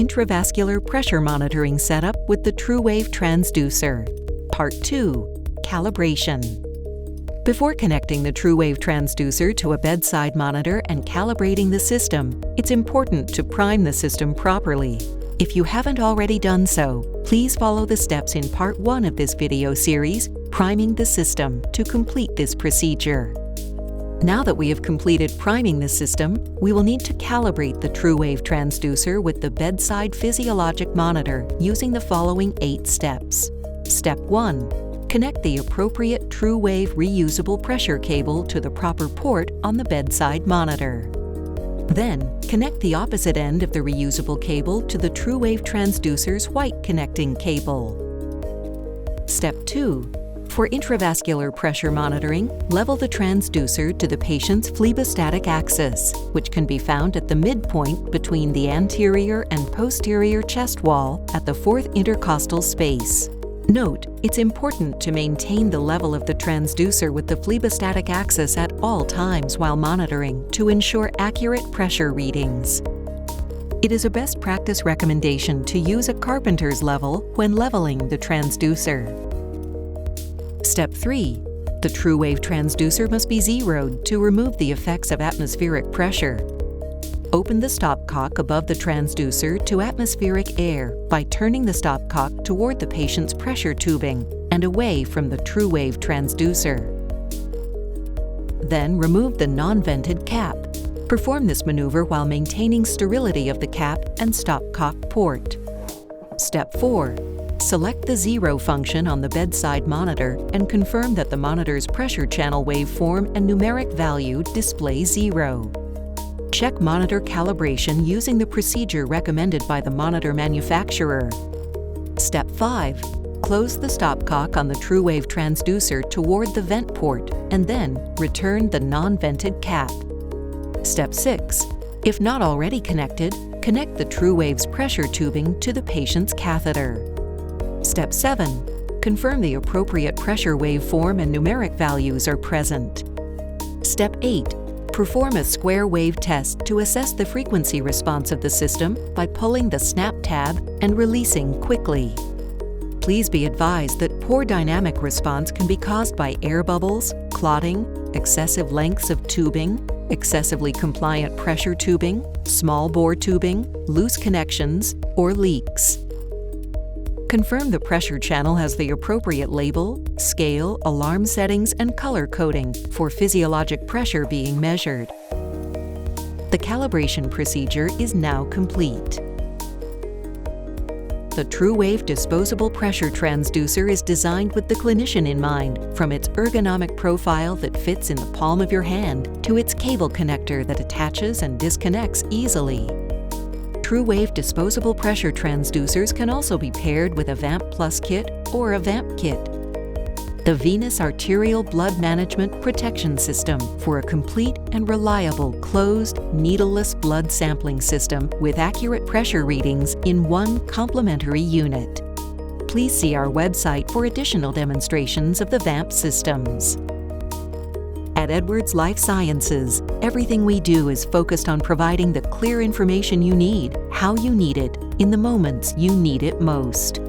intravascular pressure monitoring setup with the TruWave transducer. Part 2. Calibration. Before connecting the TruWave transducer to a bedside monitor and calibrating the system, it's important to prime the system properly. If you haven't already done so, please follow the steps in Part 1 of this video series, Priming the System, to complete this procedure. Now that we have completed priming the system, we will need to calibrate the TruWave transducer with the bedside physiologic monitor using the following 8 steps. Step 1. Connect the appropriate TruWave reusable pressure cable to the proper port on the bedside monitor. Then, connect the opposite end of the reusable cable to the TruWave transducer's white connecting cable. Step 2. For intravascular pressure monitoring, level the transducer to the patient's phlebostatic axis, which can be found at the midpoint between the anterior and posterior chest wall at the 4th intercostal space. Note, it's important to maintain the level of the transducer with the phlebostatic axis at all times while monitoring to ensure accurate pressure readings. It is a best practice recommendation to use a carpenter's level when leveling the transducer. Step 3. The TruWave transducer must be zeroed to remove the effects of atmospheric pressure. Open the stopcock above the transducer to atmospheric air by turning the stopcock toward the patient's pressure tubing and away from the TruWave transducer. Then remove the non-vented cap. Perform this maneuver while maintaining sterility of the cap and stopcock port. Step 4. Select the zero function on the bedside monitor and confirm that the monitor's pressure channel waveform and numeric value display 0. Check monitor calibration using the procedure recommended by the monitor manufacturer. Step 5. Close the stopcock on the TruWave transducer toward the vent port and then return the non-vented cap. Step 6. If not already connected, connect the TruWave's pressure tubing to the patient's catheter. Step 7. Confirm the appropriate pressure waveform and numeric values are present. Step 8. Perform a square wave test to assess the frequency response of the system by pulling the snap tab and releasing quickly. Please be advised that poor dynamic response can be caused by air bubbles, clotting, excessive lengths of tubing, excessively compliant pressure tubing, small bore tubing, loose connections, or leaks. Confirm the pressure channel has the appropriate label, scale, alarm settings, and color coding for physiologic pressure being measured. The calibration procedure is now complete. The TruWave disposable pressure transducer is designed with the clinician in mind, from its ergonomic profile that fits in the palm of your hand to its cable connector that attaches and disconnects easily. TruWave disposable pressure transducers can also be paired with a VAMP Plus kit or a VAMP kit. The Venous Arterial Blood Management Protection System for a complete and reliable closed, needleless blood sampling system with accurate pressure readings in one complementary unit. Please see our website for additional demonstrations of the VAMP systems. At Edwards LifeSciences, everything we do is focused on providing the clear information you need, how you need it, in the moments you need it most.